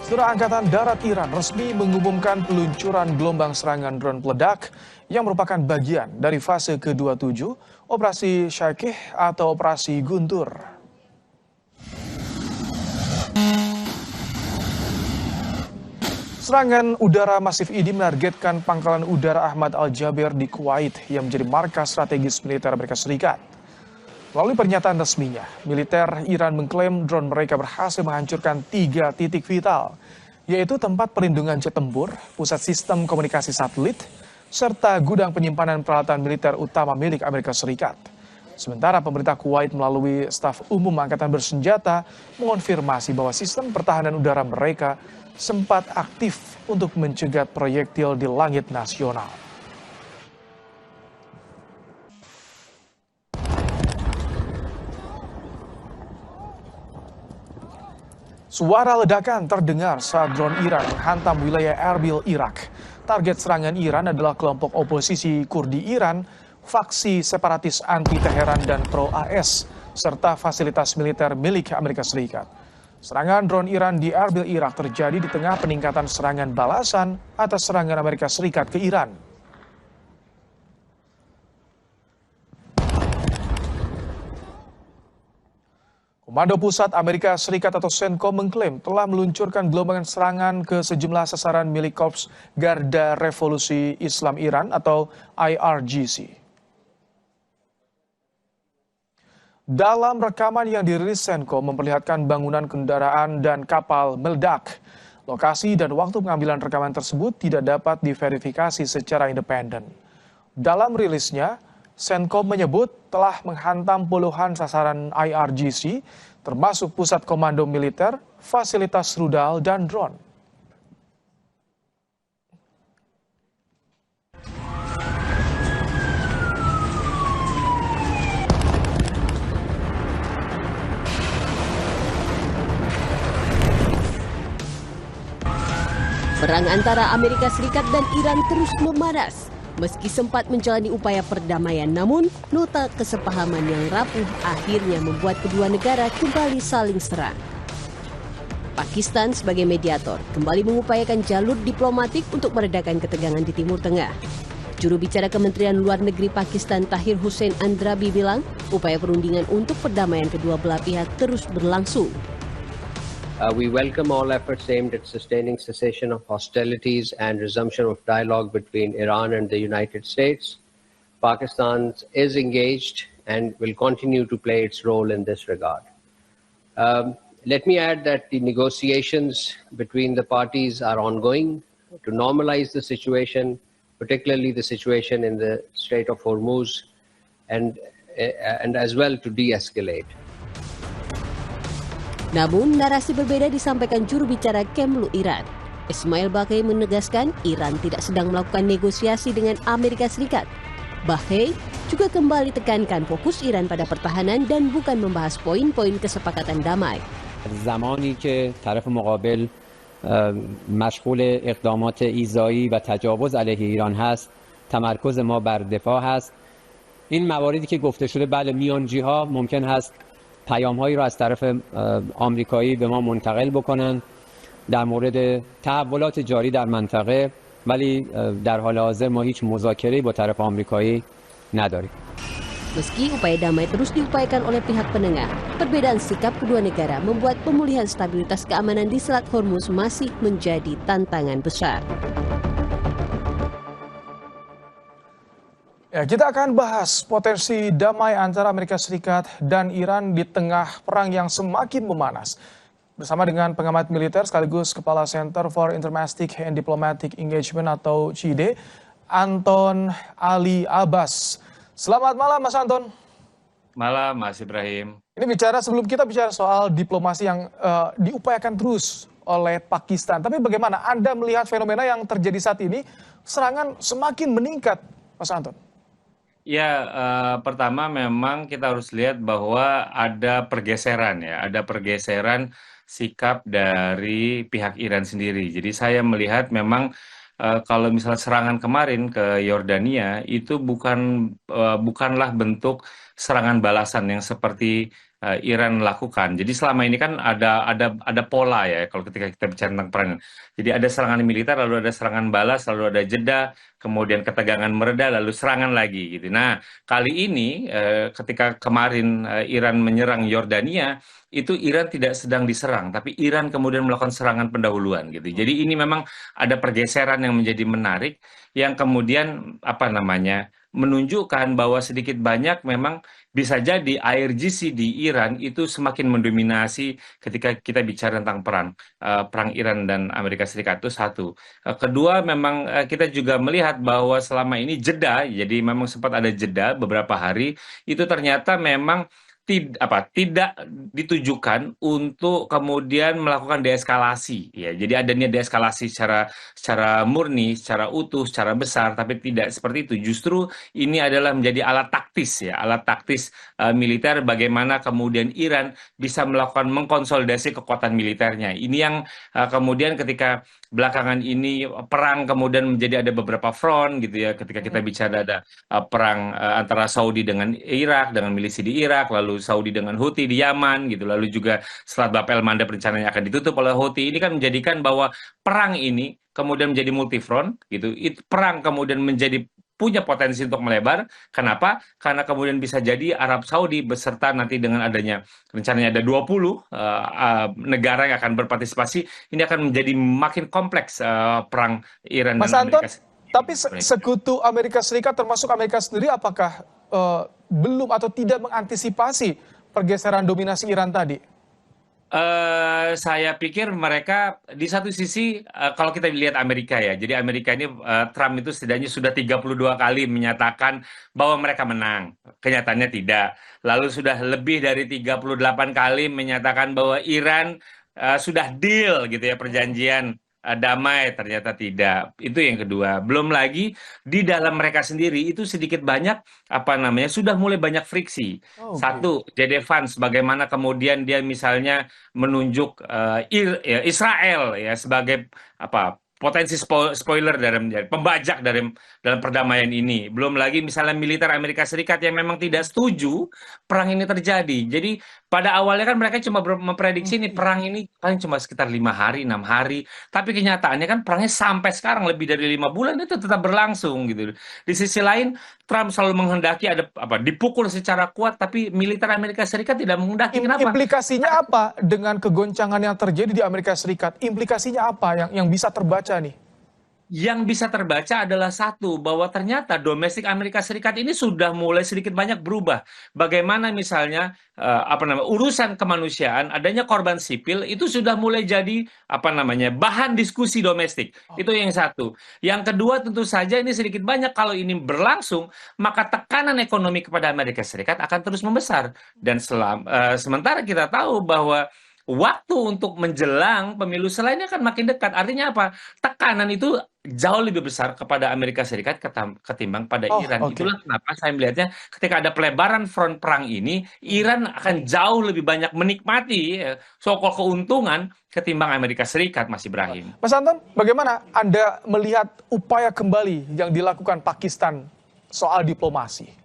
Saudara, Angkatan Darat Iran resmi mengumumkan peluncuran gelombang serangan drone peledak yang merupakan bagian dari fase ke-27 Operasi Shakih atau Operasi Guntur. Serangan udara masif ini menargetkan pangkalan udara Ahmad Al-Jaber di Kuwait yang menjadi markas strategis militer Amerika Serikat. Melalui pernyataan resminya, militer Iran mengklaim drone mereka berhasil menghancurkan 3 titik vital, yaitu tempat perlindungan jet tempur, pusat sistem komunikasi satelit, serta gudang penyimpanan peralatan militer utama milik Amerika Serikat. Sementara pemerintah Kuwait melalui staf umum angkatan bersenjata mengonfirmasi bahwa sistem pertahanan udara mereka sempat aktif untuk mencegat proyektil di langit nasional. Suara ledakan terdengar saat drone Iran menghantam wilayah Erbil, Irak. Target serangan Iran adalah kelompok oposisi Kurdi Iran, faksi separatis anti-Teheran dan pro-AS, serta fasilitas militer milik Amerika Serikat. Serangan drone Iran di Erbil, Irak terjadi di tengah peningkatan serangan balasan atas serangan Amerika Serikat ke Iran. Komando Pusat Amerika Serikat atau CENTCOM mengklaim telah meluncurkan gelombang serangan ke sejumlah sasaran milik Korps Garda Revolusi Islam Iran atau IRGC. Dalam rekaman yang dirilis CENTCOM memperlihatkan bangunan kendaraan dan kapal meledak. Lokasi dan waktu pengambilan rekaman tersebut tidak dapat diverifikasi secara independen. Dalam rilisnya, CENTCOM menyebut telah menghantam puluhan sasaran IRGC, termasuk pusat komando militer, fasilitas rudal, dan drone. Perang antara Amerika Serikat dan Iran terus memanas. Meski sempat menjalani upaya perdamaian, namun nota kesepahaman yang rapuh akhirnya membuat kedua negara kembali saling serang. Pakistan sebagai mediator kembali mengupayakan jalur diplomatik untuk meredakan ketegangan di Timur Tengah. Juru bicara Kementerian Luar Negeri Pakistan Tahir Hussein Andrabi bilang, upaya perundingan untuk perdamaian kedua belah pihak terus berlangsung. We welcome all efforts aimed at sustaining cessation of hostilities and resumption of dialogue between Iran and the United States. Pakistan is engaged and will continue to play its role in this regard. Let me add that the negotiations between the parties are ongoing to normalize the situation, particularly the situation in the Strait of Hormuz, and as well to de-escalate. Namun, narasi berbeda disampaikan juru bicara Kemlu Iran. Ismail Baqai menegaskan Iran tidak sedang melakukan negosiasi dengan Amerika Serikat. Baqai juga kembali tekankan fokus Iran pada pertahanan dan bukan membahas poin-poin kesepakatan damai. زمانی که طرف مقابل مشغول اقدامات ایذایی و تجاوز علیه ایران هست، تمرکز ما بر دفاع هست. این مواردی که گفته شده بله میانجی‌ها ممکن هست پیام‌هایی را از طرف آمریکایی به ما منتقل بکنند در مورد تحولات جاری در منطقه، ولی در حال حاضر ما هیچ مذاکره‌ای با طرف آمریکایی نداریم. Meski upaya damai terus diupayakan oleh pihak penengah, perbedaan sikap kedua negara membuat pemulihan stabilitas keamanan di Selat Hormuz masih menjadi tantangan besar. Ya, kita akan bahas potensi damai antara Amerika Serikat dan Iran di tengah perang yang semakin memanas. Bersama dengan pengamat militer sekaligus Kepala Center for Intermestic and Diplomatic Engagement atau CIDE, Anton Ali Abbas. Selamat malam Mas Anton. Malam Mas Ibrahim. Ini sebelum kita bicara soal diplomasi yang diupayakan terus oleh Pakistan. Tapi bagaimana Anda melihat fenomena yang terjadi saat ini, serangan semakin meningkat Mas Anton? Ya, pertama memang kita harus lihat bahwa ada pergeseran ya, ada pergeseran sikap dari pihak Iran sendiri. Jadi saya melihat memang kalau misalnya serangan kemarin ke Yordania itu bukanlah bentuk serangan balasan yang seperti Iran lakukan. Jadi selama ini kan ada pola ya kalau ketika kita bicara tentang perang. Jadi ada serangan militer, lalu ada serangan balas, lalu ada jeda, kemudian ketegangan mereda, lalu serangan lagi gitu. Nah, kali ini ketika kemarin Iran menyerang Yordania, itu Iran tidak sedang diserang, tapi Iran kemudian melakukan serangan pendahuluan gitu. Jadi ini memang ada pergeseran yang menjadi menarik, yang kemudian menunjukkan bahwa sedikit banyak memang bisa jadi IRGC di Iran itu semakin mendominasi ketika kita bicara tentang perang Iran dan Amerika Serikat itu satu. Kedua, memang kita juga melihat bahwa selama ini jeda, jadi memang sempat ada jeda beberapa hari, itu ternyata memang tidak ditujukan untuk kemudian melakukan deeskalasi ya. Jadi adanya deeskalasi secara murni, secara utuh, secara besar, tapi tidak seperti itu. Justru ini adalah menjadi alat taktis ya, alat taktis militer bagaimana kemudian Iran bisa melakukan mengkonsolidasi kekuatan militernya. Ini yang kemudian ketika belakangan ini perang kemudian menjadi ada beberapa front gitu ya. Ketika kita bicara ada perang antara Saudi dengan Irak, dengan milisi di Irak, lalu Saudi dengan Houthi di Yaman gitu, lalu juga Selat Bab el Mandeb rencananya akan ditutup oleh Houthi. Ini kan menjadikan bahwa perang ini kemudian menjadi multifront gitu. Perang kemudian punya potensi untuk melebar. Kenapa? Karena kemudian bisa jadi Arab Saudi beserta nanti dengan adanya rencananya ada 20 negara yang akan berpartisipasi, ini akan menjadi makin kompleks perang Iran Mas dan Anton, Amerika Serikat. tapi sekutu Amerika Serikat termasuk Amerika sendiri apakah belum atau tidak mengantisipasi pergeseran dominasi Iran tadi? Saya pikir mereka di satu sisi kalau kita lihat Amerika ya, jadi Amerika ini Trump itu setidaknya sudah 32 kali menyatakan bahwa mereka menang, kenyataannya tidak. Lalu sudah lebih dari 38 kali menyatakan bahwa Iran sudah deal gitu ya, perjanjian damai, ternyata tidak. Itu yang kedua. Belum lagi di dalam mereka sendiri itu sedikit banyak sudah mulai banyak friksi. Oh, Satu, J.D. Vance bagaimana kemudian dia misalnya menunjuk Israel ya sebagai potensi spoiler dalam pembajak dalam perdamaian ini. Belum lagi misalnya militer Amerika Serikat yang memang tidak setuju perang ini terjadi. Jadi pada awalnya kan mereka cuma memprediksi nih perang ini paling cuma sekitar 5 hari, 6 hari. Tapi kenyataannya kan perangnya sampai sekarang lebih dari 5 bulan itu tetap berlangsung gitu. Di sisi lain Trump selalu menghendaki dipukul secara kuat, tapi militer Amerika Serikat tidak menghendaki. Kenapa? Implikasinya apa dengan kegoncangan yang terjadi di Amerika Serikat? Implikasinya apa yang bisa terbaca nih? Yang bisa terbaca adalah satu, bahwa ternyata domestik Amerika Serikat ini sudah mulai sedikit banyak berubah. Bagaimana misalnya urusan kemanusiaan, adanya korban sipil itu sudah mulai jadi bahan diskusi domestik. Itu yang satu. Yang kedua tentu saja ini sedikit banyak kalau ini berlangsung, maka tekanan ekonomi kepada Amerika Serikat akan terus membesar. Dan sementara kita tahu bahwa waktu untuk menjelang pemilu selainnya akan makin dekat. Artinya apa? Tekanan itu jauh lebih besar kepada Amerika Serikat ketimbang pada Iran. Okay. Itulah kenapa saya melihatnya ketika ada pelebaran front perang ini, Iran akan jauh lebih banyak menikmati sokol keuntungan ketimbang Amerika Serikat, Mas Ibrahim. Mas Anton, bagaimana Anda melihat upaya kembali yang dilakukan Pakistan soal diplomasi?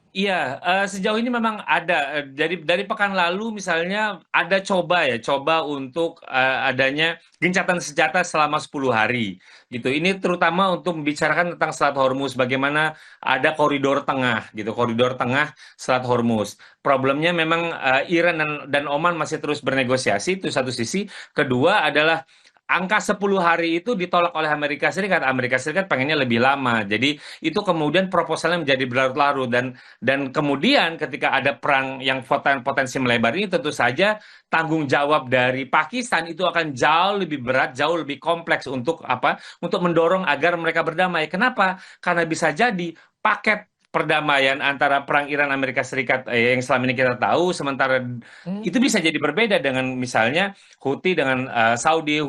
Iya, sejauh ini memang ada dari pekan lalu misalnya ada coba untuk adanya gencatan senjata selama 10 hari gitu. Ini terutama untuk membicarakan tentang Selat Hormuz, bagaimana ada koridor tengah Selat Hormuz. Problemnya memang Iran dan Oman masih terus bernegosiasi, itu satu sisi. Kedua adalah angka 10 hari itu ditolak oleh Amerika Serikat. Amerika Serikat pengennya lebih lama. Jadi itu kemudian proposalnya menjadi berlarut-larut dan kemudian ketika ada perang yang potensi melebar ini, tentu saja tanggung jawab dari Pakistan itu akan jauh lebih berat, jauh lebih kompleks untuk mendorong agar mereka berdamai. Kenapa? Karena bisa jadi paket perdamaian antara perang Iran Amerika Serikat yang selama ini kita tahu, sementara itu bisa jadi berbeda dengan misalnya Houthi dengan Saudi,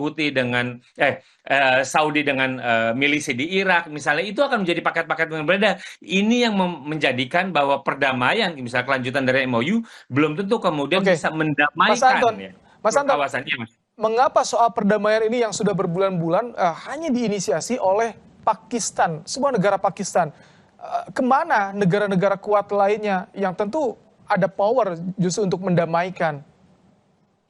Saudi dengan milisi di Irak misalnya, itu akan menjadi paket-paket yang berbeda. Ini yang menjadikan bahwa perdamaian misalnya kelanjutan dari MOU belum tentu kemudian bisa mendamaikan kawasannya. Mengapa soal perdamaian ini yang sudah berbulan-bulan hanya diinisiasi oleh Pakistan, sebuah negara Pakistan? Kemana negara-negara kuat lainnya yang tentu ada power justru untuk mendamaikan?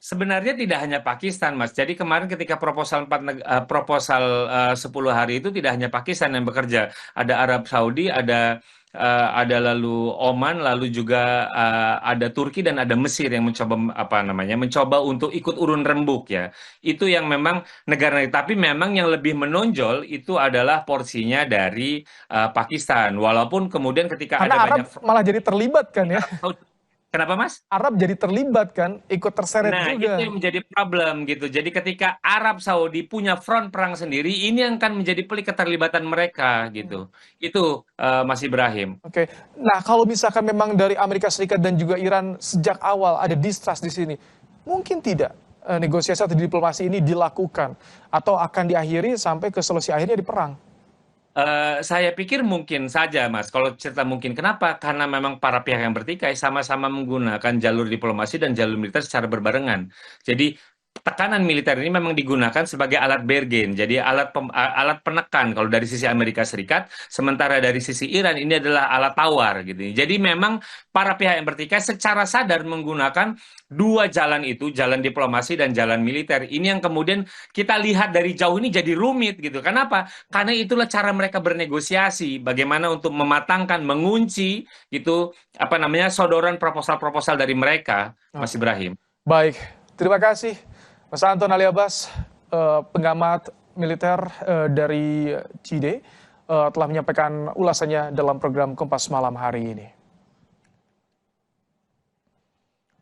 Sebenarnya tidak hanya Pakistan, Mas. Jadi kemarin ketika proposal 10 hari itu tidak hanya Pakistan yang bekerja, ada Arab Saudi, ada lalu Oman, lalu juga ada Turki dan ada Mesir yang mencoba untuk ikut urun rembuk ya. Itu yang memang negara, tapi memang yang lebih menonjol itu adalah porsinya dari Pakistan. Walaupun kemudian ketika Karena ada Arab banyak malah jadi terlibat kan ya? Kenapa, Mas? Arab jadi terlibat kan, ikut terseret Nah, juga. itu yang menjadi problem gitu. Jadi ketika Arab Saudi punya front perang sendiri, ini yang akan menjadi pelik keterlibatan mereka gitu. Itu Mas Ibrahim. Oke, nah kalau misalkan memang dari Amerika Serikat dan juga Iran sejak awal ada distrust di sini, mungkin tidak negosiasi atau diplomasi ini dilakukan atau akan diakhiri sampai ke solusi akhirnya di perang? Saya pikir mungkin saja, Mas. Kalau cerita mungkin, kenapa? Karena memang para pihak yang bertikai sama-sama menggunakan jalur diplomasi dan jalur militer secara berbarengan. Jadi tekanan militer ini memang digunakan sebagai alat bargain, jadi alat penekan kalau dari sisi Amerika Serikat, sementara dari sisi Iran ini adalah alat tawar gitu. Jadi memang para pihak yang bertikai secara sadar menggunakan dua jalan itu, jalan diplomasi dan jalan militer. Ini yang kemudian kita lihat dari jauh ini jadi rumit gitu. Kenapa? Karena itulah cara mereka bernegosiasi, bagaimana untuk mematangkan, mengunci gitu sodoran proposal-proposal dari mereka, Mas Ibrahim. Baik, terima kasih Mas Anton Ali Abbas, pengamat militer dari CIDE, telah menyampaikan ulasannya dalam program Kompas Malam hari ini.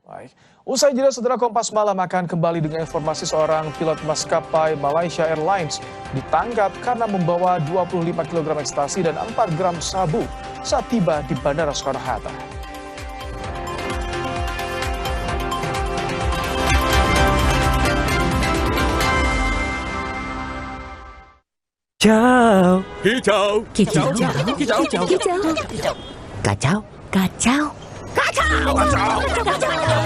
Baik, usai jeda saudara, Kompas Malam akan kembali dengan informasi seorang pilot maskapai Malaysia Airlines ditangkap karena membawa 25 kg ekstasi dan 4 gram sabu saat tiba di Bandara Soekarno-Hatta. Hijau. Hijau. Hijau. Hijau. Hijau. Hijau. Kacau. Kacau. Kacau. Kacau.